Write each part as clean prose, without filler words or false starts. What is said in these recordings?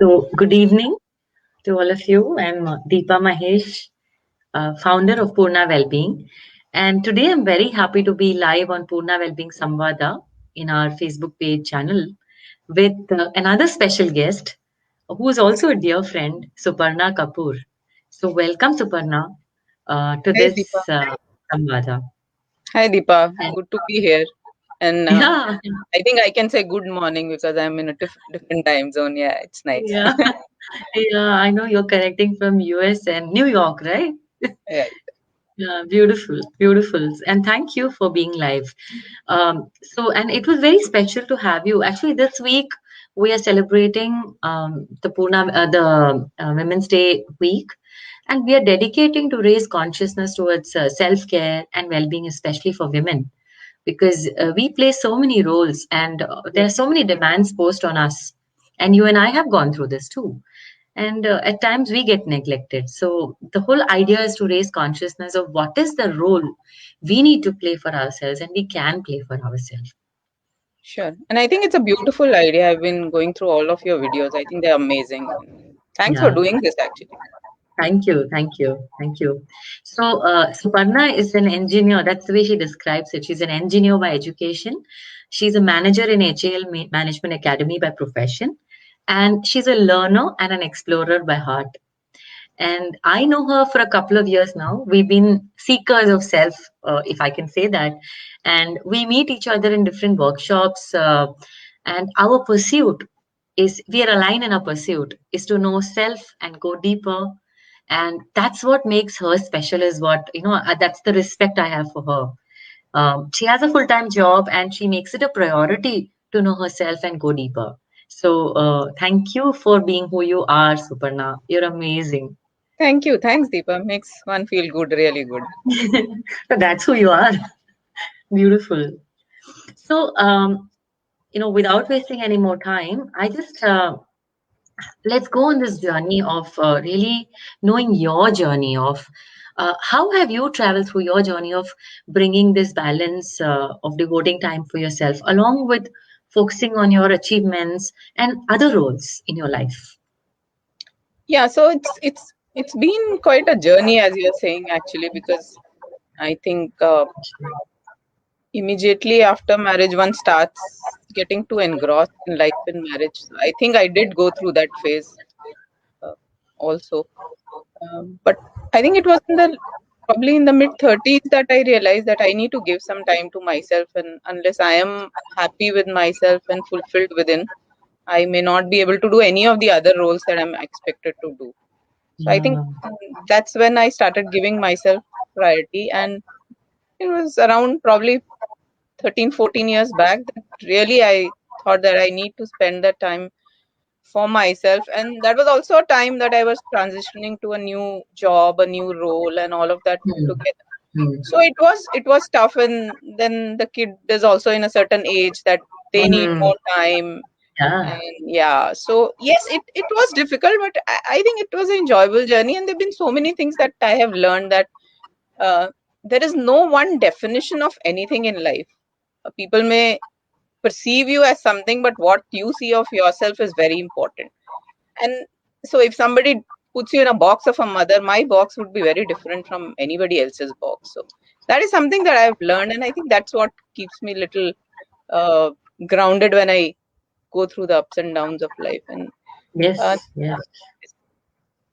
So, good evening to all of you. I'm Deepa Mahesh, founder of Purna Wellbeing. And today I'm very happy to be live on Purna Wellbeing Samvada in our Facebook page channel with another special guest who is also a dear friend, Suparna Kapoor. So, welcome, Suparna, to Hi Deepa. this Samvada. Hi Deepa. And Good to be here. And yeah, I think I can say good morning because I'm in a different time zone. Yeah, it's nice. yeah, yeah, I know you're connecting from US and New York, right? Right. Yeah, beautiful, beautiful. And thank you for being live. And it was very special to have you. Actually, this week we are celebrating the Women's Day week, and we are dedicating to raise consciousness towards self-care and well-being, especially for women, because we play so many roles and there are so many demands posed on us. And you and I have gone through this too, and at times we get neglected. So the whole idea is to raise consciousness of what is the role we need to play for ourselves and we can play for ourselves. Sure. And I think it's a beautiful idea. I've been going through all of your videos. I think they're amazing. Thanks for Yeah, doing this actually. thank you, thank you, thank you. So Suparna is an engineer. That's the way she describes it. She's an engineer by education. She's a manager in Management Academy by profession, and she's a learner and an explorer by heart. And I know her for a couple of years now. We've been seekers of self, if I can say that. And we meet each other in different workshops. And our pursuit we are aligned in our pursuit, is to know self and go deeper. And that's what makes her special, is that's the respect I have for her. She has a full time job and she makes it a priority to know herself and go deeper. So, thank you for being who you are, Suparna. You're amazing. Thank you. Thanks, Deepa. Makes one feel good, really good. So that's who you are. Beautiful. So, without wasting any more time, I just let's go on this journey of really knowing your journey of how have you traveled through your journey of bringing this balance of devoting time for yourself along with focusing on your achievements and other roles in your life. Yeah, so it's been quite a journey as you're saying actually, because I think immediately after marriage one starts getting too engrossed in life in marriage. So I think I did go through that phase uh, also. But I think it was in the probably in the mid 30s that I realized that I need to give some time to myself, and unless I am happy with myself and fulfilled within, I may not be able to do any of the other roles that I'm expected to do. So I think Yeah. that's when I started giving myself priority, and it was around probably 13-14 years back that really I thought that I need to spend that time for myself. And that was also a time that I was transitioning to a new job, a new role, and all of that put Hmm. together. Hmm. So it was tough, and then the kid is also in a certain age that they need Hmm. more time. Yeah. And yeah, so yes, it was difficult, but I think it was an enjoyable journey, and there have been so many things that I have learned that uh, there is no one definition of anything in life. People may perceive you as something, but what you see of yourself is very important. And so if somebody puts you in a box of a mother, my box would be very different from anybody else's box. So that is something that I've learned, and I think that's what keeps me little uh, grounded when I go through the ups and downs of life. Uh, Yes. Yes.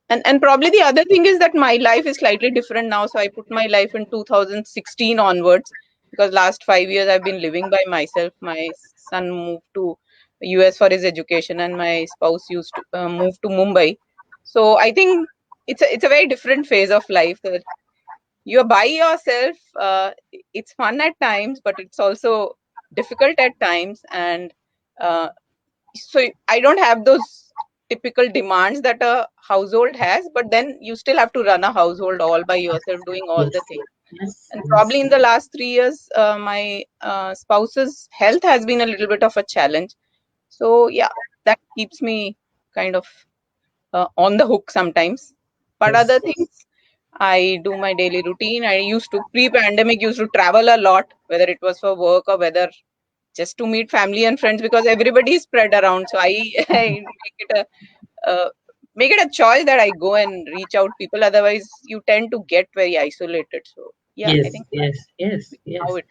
and probably the other thing is that my life is slightly different now. So I put my life in 2016 onwards, because last 5 years I've been living by myself. My son moved to US for his education, and my spouse used to move to Mumbai. So I think it's a very different phase of life that you're by yourself. It's fun at times, but it's also difficult at times. And uh, so I don't have those typical demands that a household has, but then you still have to run a household all by yourself, doing all Yes. the things. Yes. And probably Yes. in the last 3 years, my spouse's health has been a little bit of a challenge. So yeah, that keeps me kind of on the hook sometimes. But other Yes. things, I do my daily routine. I used to pre-pandemic used to travel a lot, whether it was for work or whether just to meet family and friends, because everybody is spread around. So I, I make it make it a choice that I go and reach out people. Otherwise, you tend to get very isolated. So yeah, I Yes, think yes, yes, how yes. it.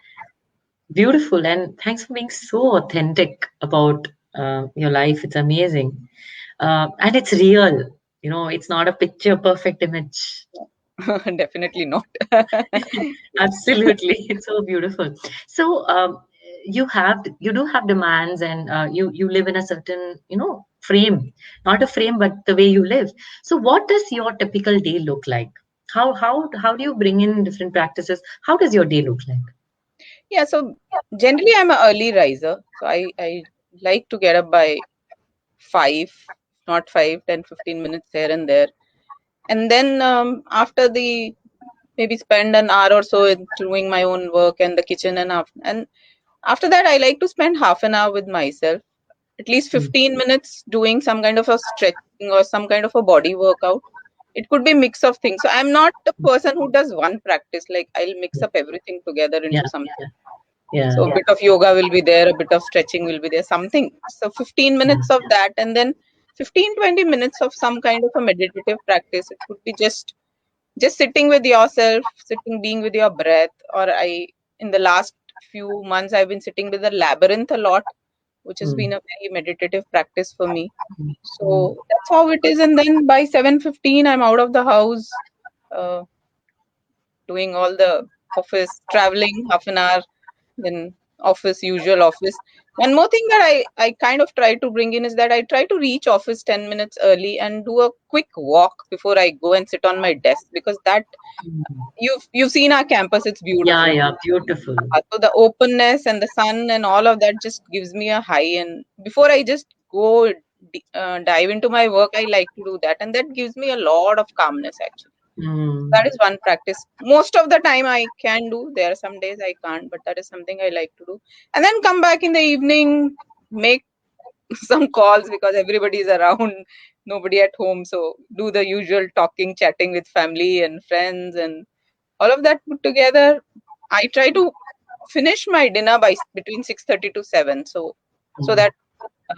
Beautiful. And thanks for being so authentic about your life. It's amazing. And it's real. It's not a picture perfect image. Definitely not. Absolutely. It's so beautiful. So you do have demands, and you live in a certain, frame, not a frame, but the way you live. So what does your typical day look like? How do you bring in different practices? How does your day look like? Yeah, so generally I'm an early riser. So I like to get up by 5, not 5, 10, 15 minutes here and there. And then after the maybe spend an hour or so in doing my own work and the kitchen and after that I like to spend half an hour with myself, at least Mm. 15 minutes doing some kind of a stretching or some kind of a body workout. It could be mix of things. So I'm not the person who does one practice, like I'll mix up everything together Yeah, into something. yeah, yeah, So a bit of yoga will be there, a bit of stretching will be there, something. So 15 minutes of that, and then 15-20 minutes of some kind of a meditative practice. It could be just sitting with yourself, sitting, being with your breath. Or in the last few months, I've been sitting with the labyrinth a lot, which has Mm, been a very meditative practice for me. mm, mm. So that's how it is. And then by 7:15, I'm out of the house, uh, doing all the office, traveling half an hour, then office, usual office. One more thing that I kind of try to bring in is that I try to reach office 10 minutes early and do a quick walk before I go and sit on my desk, because that Mm. you've seen our campus, it's Yeah, beautiful. yeah, beautiful. So the openness and the sun and all of that just gives me a high. And before I just go dive into my work, I like to do that, and that gives me a lot of calmness actually. Mm. That is one practice. Most of the time I can do. There are some days I can't, but that is something I like to do. And then come back in the evening, make some calls because everybody is around, nobody at home. So do the usual talking, chatting with family and friends, and all of that put together. I try to finish my dinner by between 6:30 to 7. So Mm. that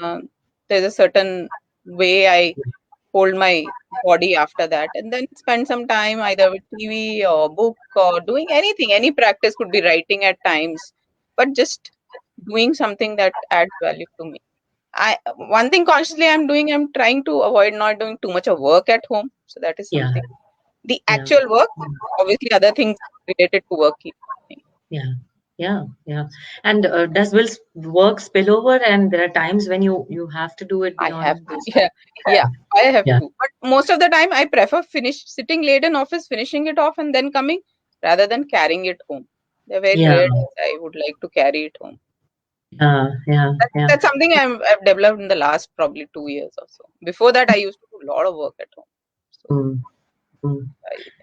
um, there's a certain way I hold my body after that, and then spend some time either with TV or book or doing anything. Any practice, could be writing at times, but just doing something that adds value to me. I One thing consciously I'm trying to avoid not doing too much of work at home. So that is Yeah, something. The yeah, actual work, obviously other things related to work keep happening. yeah, yeah, yeah. And does will work spill over? And there are times when you have to do it I have beyond. to. Yeah, I have Yeah, to. But most of the time I prefer sitting late in office, finishing it off and then coming, rather than carrying it home. They're very yeah, rare days I would like to carry it home. yeah, yeah, yeah. That's something I've developed in the last probably 2 years or so. Before that, I used to do a lot of work at home. So Mm, mm.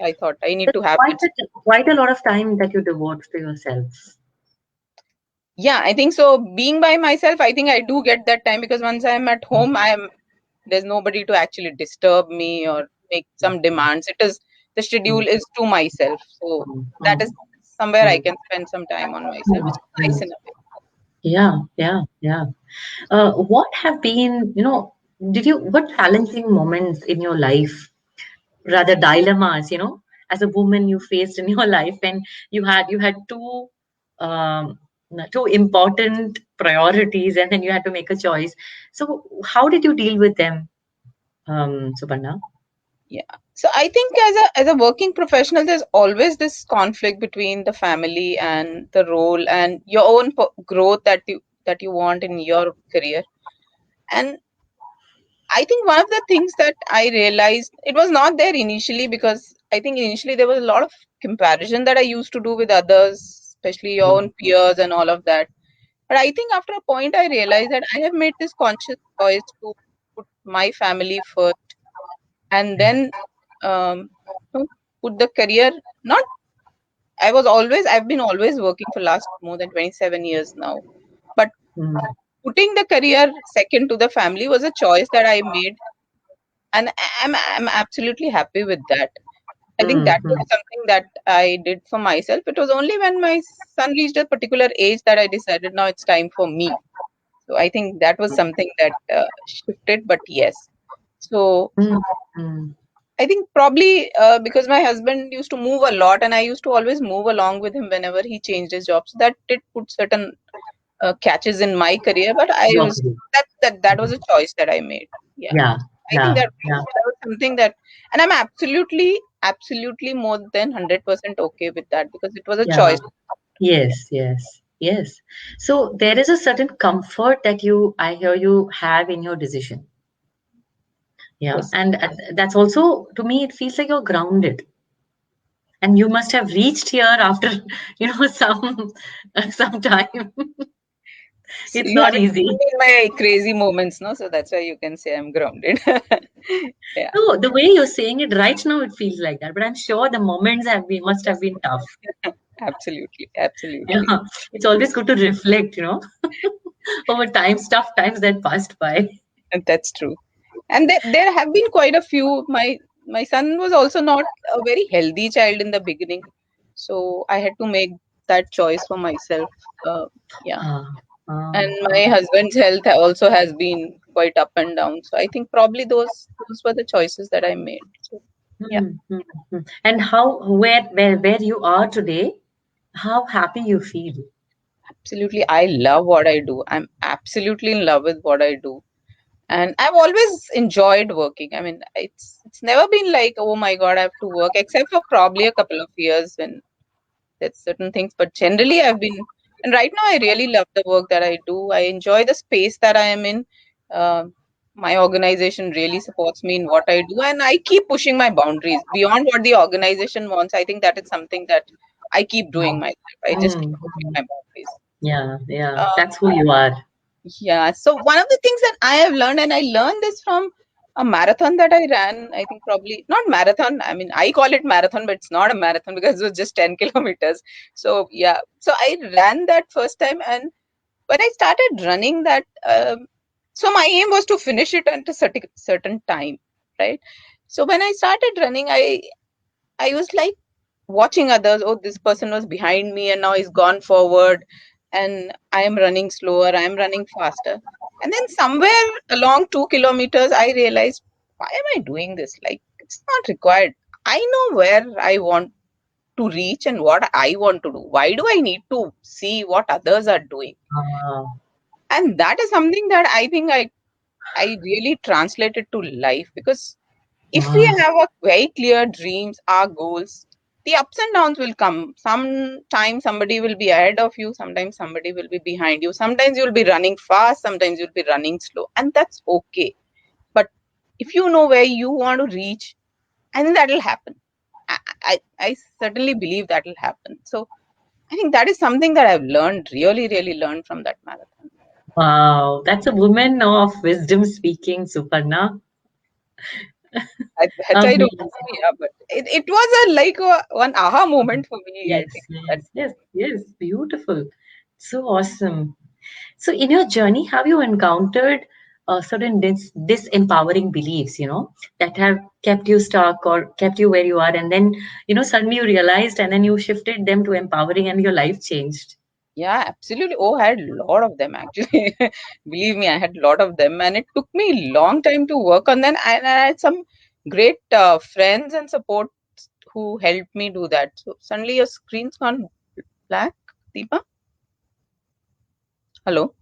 I thought I need That's to have quite this. quite a lot of time that you devote to yourself. Yeah, I think so. Being by myself, I think I do get that time, because once I'm at home, there's nobody to actually disturb me or make some demands. The Mm, schedule is to myself. So mm, that mm, is somewhere I mm, can spend some time on myself, mm, which is nice mm. in a way. Yeah, yeah, yeah. What have been, what challenging moments in your life, rather dilemmas, as a woman you faced in your life when you had um, two important priorities, and then you had to make a choice. So how did you deal with them, Suparna? Yeah. So I think as a working professional, there's always this conflict between the family and the role and your own growth that you want in your career. And I think one of the things that I realized, it was not there initially, because I think initially there was a lot of comparison that I used to do with others, especially your own peers and all of that. But I think after a point I realized that I have made this conscious choice to put my family first, and then um, you know, put the career. Not I've been always working for last more than 27 years now, but Mm, putting the career second to the family was a choice that I made, and I'm absolutely happy with that. I think mm, that was mm. something that I did for myself. It was only when my son reached a particular age that I decided now it's time for me. So I think that was something that shifted. But yes, So Mm. I think probably because my husband used to move a lot, and I used to always move along with him whenever he changed his job. So that did put certain catches in my career, but Okay. that was a choice that I made. Yeah, Yeah, I think yeah, yeah, that was something that, and I'm absolutely more than 100% okay with that because it was a yeah. choice. Yes, yes, yes. So there is a certain comfort that I hear you have in your decision. Yeah, Yes. and that's also, to me, it feels like you're grounded. And you must have reached here after, some time. So It's you not haven't easy. seen me in my crazy moments, no? So that's why you can say I'm grounded. Yeah, No, the way you're saying it right now, it feels like that. But I'm sure the moments must have been tough. absolutely, Yeah, absolutely. it's always good to reflect, over time, tough times that passed by. And that's true. And there have been quite a few. My son was also not a very healthy child in the beginning, so I had to make that choice for myself. Yeah, Ah, and ah, my ah. husband's health also has been quite up and down. So I think probably those were the choices that I made. So yeah, Hmm, hmm, hmm. And where you are today, how happy you feel. absolutely. I love what I do. I'm absolutely in love with what I do. And I've always enjoyed working. I mean, it's never been like, oh my God, I have to work, except for probably a couple of years when there's certain things. But generally, and right now, I really love the work that I do. I enjoy the space that I am in. Um my organization really supports me in what I do, and I keep pushing my boundaries beyond what the organization wants. I think that is something that I keep doing myself. I just keep Hmm, pushing hmm. my boundaries. Yeah, yeah, Uh, that's who you are. Yeah. So one of the things that I have learned, and I learned this from a marathon that I ran, I think probably not marathon. I mean, I call it marathon, but it's not a marathon because it was just 10 kilometers. So yeah. So I ran that first time. And when I started running that, so my aim was to finish it at a certain time, right? So when I started running, I was like watching others. Oh, this person was behind me and now he's gone forward, and I am running slower, I am running faster. And then somewhere along 2 kilometers, I realized, why am I doing this? Like, it's not required. I know where I want to reach and what I want to do. Why do I need to see what others are doing? Ah, And that is something that I think I really translated to life, because if we wow. have a very clear dreams, our goals, the ups and downs will come. Sometimes somebody will be ahead of you, sometimes somebody will be behind you, sometimes you'll be running fast, sometimes you'll be running slow, and that's okay. But if you know where you want to reach, I think that will happen. I certainly believe that will happen. So I think that is something that I've learned, really learned from that marathon. Wow, that's a woman of wisdom speaking, Suparna. I don't Amazing. know, yeah, but it was one aha moment for me, I Yes, think. That yes, yes, yes. Beautiful. So awesome. So, in your journey, have you encountered certain disempowering beliefs, that have kept you stuck or kept you where you are, and then, suddenly you realized, and then you shifted them to empowering, and your life changed? Yeah, absolutely. Oh, I had a lot of them actually. Believe me, I had a lot of them, and it took me a long time to work on them. And I had some great friends and support who helped me do that. So suddenly your screen's gone black, Deepa. Hello,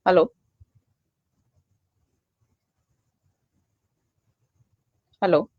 hello, hello.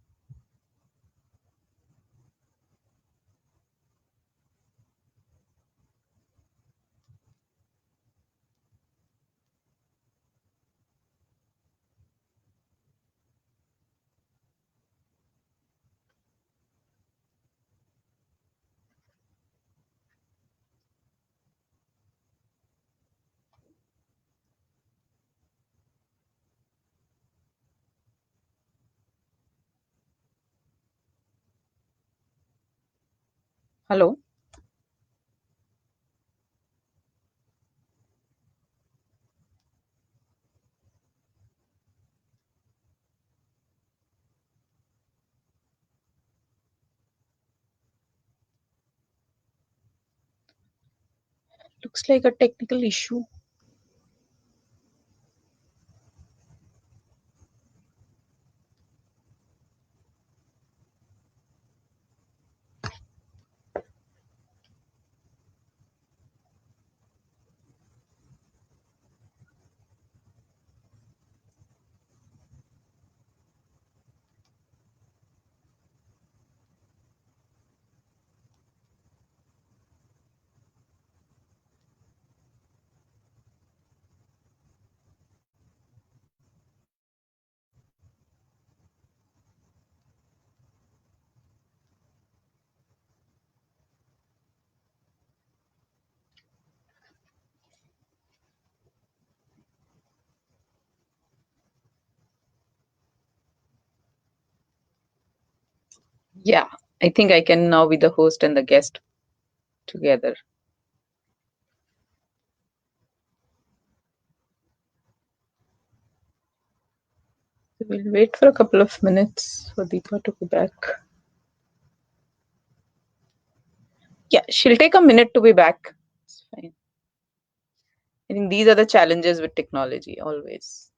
Hello. Looks like a technical issue. Yeah, I think I can now be the host and the guest together. We'll wait for a couple of minutes for Deepa to be back. Yeah, she'll take a minute to be back. It's fine. I think these are the challenges with technology always.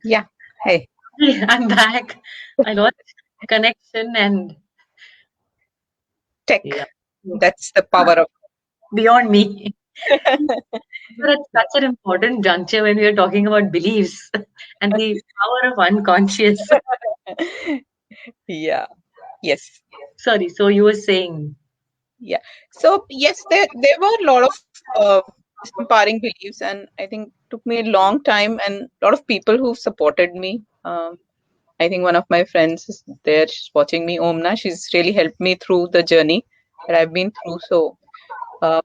Yeah. Hey. I'm back. I lost connection and Tech. yeah, That's the power of beyond me. But it's such an important juncture when we are talking about beliefs and the power of unconscious. yeah. Yes. Sorry, so you were saying, Yeah. So yes, there were a lot of empowering beliefs, and I think took me a long time and a lot of people who supported me. I think one of my friends is there. She's watching me, Omna. She's really helped me through the journey that I've been through. So uh,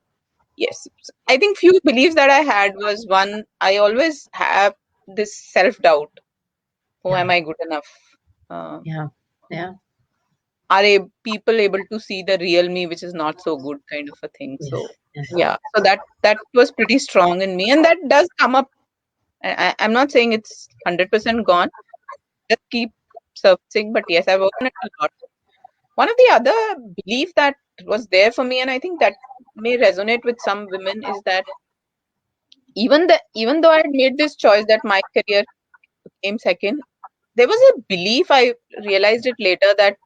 yes, I think few beliefs that I had was one. I always have this self doubt. Oh, yeah, am I good enough? Uh, yeah, yeah, are people able to see the real me, which is not so good, kind of a thing. yes, So yes, yeah, so that was pretty strong in me, and that does come up. I'm not saying it's 100% gone. Just keep surfacing, but yes, I work on it a lot. One of the other belief that was there for me, and I think that may resonate with some women, is that even though I had made this choice that my career came second, there was a belief. I realized it later that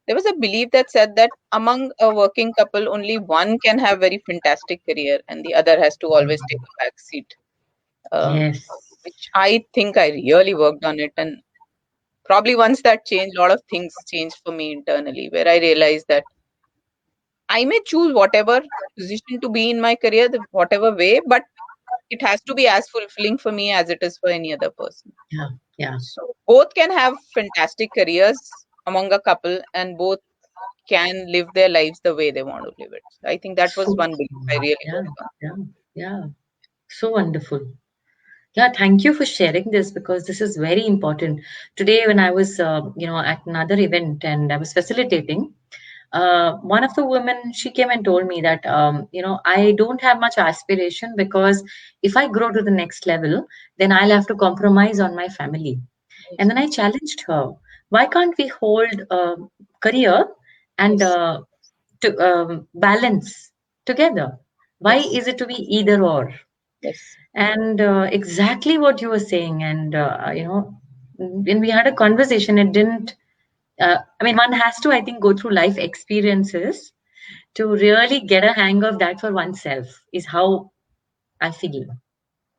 there was a belief that said that among a working couple, only one can have very fantastic career, and the other has to always take a back seat. Um, yes, which I think I really worked on it, and probably once that changed, a lot of things changed for me internally, where I realized that I may choose whatever position to be in my career, whatever way, but it has to be as fulfilling for me as it is for any other person. yeah, yeah, So both can have fantastic careers among a couple, and both can live their lives the way they want to live it. So I think that was so one belief I true. really Yeah, worked on. yeah, yeah, so wonderful. Yeah, thank you for sharing this because this is very important. Today, when I was, at another event and I was facilitating, one of the women she came and told me that, I don't have much aspiration because if I grow to the next level, then I'll have to compromise on my family. And then I challenged her, why can't we hold career and Yes, to balance together? Why yes, is it to be either or? yes, And exactly what you were saying. And, when we had a conversation, it didn't, I mean, one has to, I think, go through life experiences to really get a hang of that for oneself, is how I feel.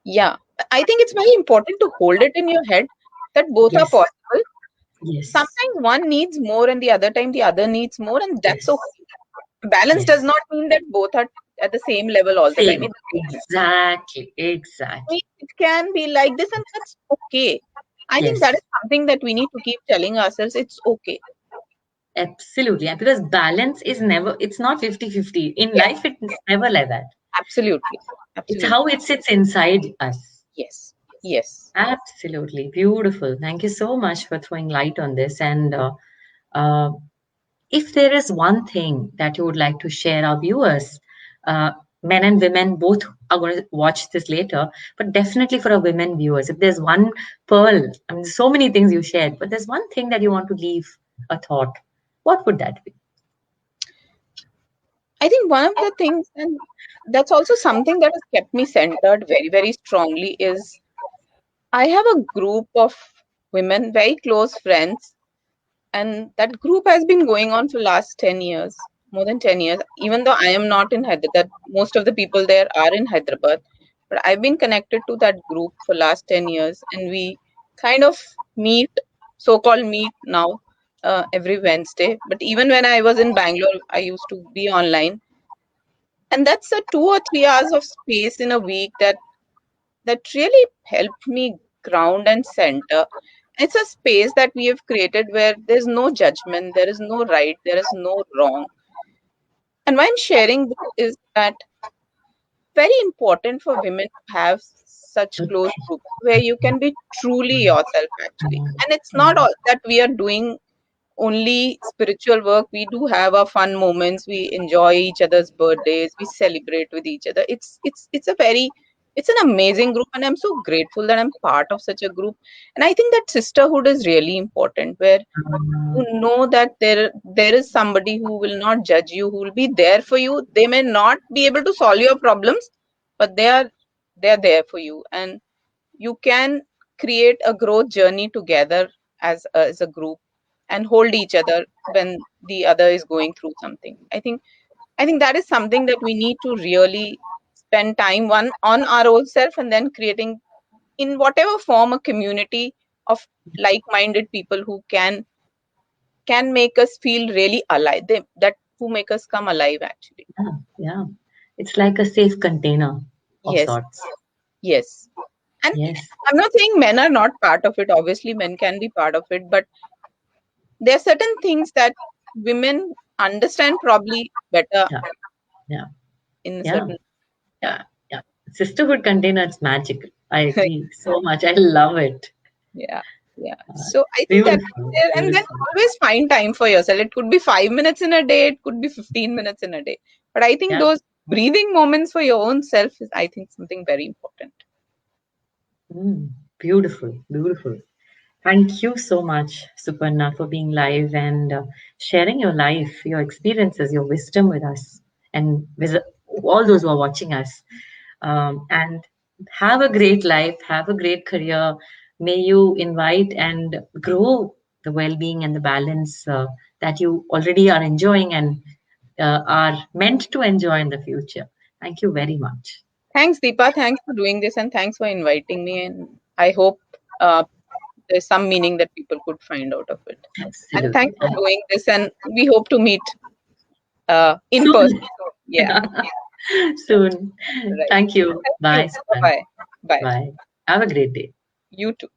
yeah. I think it's very important to hold it in your head that both are Yes, possible. yes, Sometimes one needs more, and the other time the other needs more, and that's yes, okay. Balance does yes. not mean that both are at the same level all the time. Same. It doesn't. Exactly. I mean, Exactly. it can be like this, and that's okay. I think that Yes. is something that we need to keep telling ourselves. It's okay. Absolutely. And because balance is never, it's not 50-50. In Yes, life, it's never like that. absolutely. It's Absolutely. how it sits inside us. Yes. Yes. Absolutely. Beautiful. Thank you so much for throwing light on this. And uh, if there is one thing that you would like to share our viewers, uh, men and women both are going to watch this later, but definitely for our women viewers, if there's one pearl, I mean, so many things you shared, but there's one thing that you want to leave a thought, what would that be? I think one of the things, and that's also something that has kept me centered very, very strongly, is I have a group of women, very close friends, and that group has been going on for last 10 years, more than 10 years, even though I am not in Hyderabad. That most of the people there are in Hyderabad, but I've been connected to that group for last 10 years, and we kind of meet, so-called meet now, every Wednesday. But even when I was in Bangalore, I used to be online. And that's a 2 or 3 hours of space in a week that really helped me ground and center. It's a space that we have created where there's no judgment, there is no right, there is no wrong. And why I'm sharing this is that very important for women to have such close groups where you can be truly yourself actually. And it's not all that we are doing only spiritual work. We do have our fun moments, we enjoy each other's birthdays, we celebrate with each other. It's an amazing group, and I'm so grateful that I'm part of such a group. And I think that sisterhood is really important, where you know that there is somebody who will not judge you, who will be there for you. They may not be able to solve your problems, but they're there for you, and you can create a growth journey together as a group, and hold each other when the other is going through something. I think that is something that we need to really spend time on our own self, and then creating in whatever form a community of like-minded people who can make us feel really alive, that who make us come alive actually. Yeah. It's like a safe container of Yes, sorts. yes. And Yes. I'm not saying men are not part of it. Obviously, men can be part of it, but there are certain things that women understand probably better Yeah. Yeah. in a Yeah. certain. Yeah. Yeah. Sisterhood container, it's magical. I agree so much. I love it. Yeah, yeah. So I think that's Beautiful. there, and then Beautiful. always find time for yourself. It could be 5 minutes in a day, it could be 15 minutes in a day. But I think Yeah. those breathing moments for your own self is, I think, something very important. Beautiful. Beautiful. Thank you so much, Suparna, for being live and sharing your life, your experiences, your wisdom with us, and with all those who are watching us. And have a great life, have a great career. May you invite and grow the well being and the balance that you already are enjoying and are meant to enjoy in the future. Thank you very much. Thanks, Deepa. Thanks for doing this, and thanks for inviting me. And I hope there's some meaning that people could find out of it. And Absolutely. thanks for doing this. And we hope to meet in person. Soon. Yeah. Soon. Right. Thank you. Thank Bye, you. Suparna. Bye. Bye. Bye. Have a great day. You too.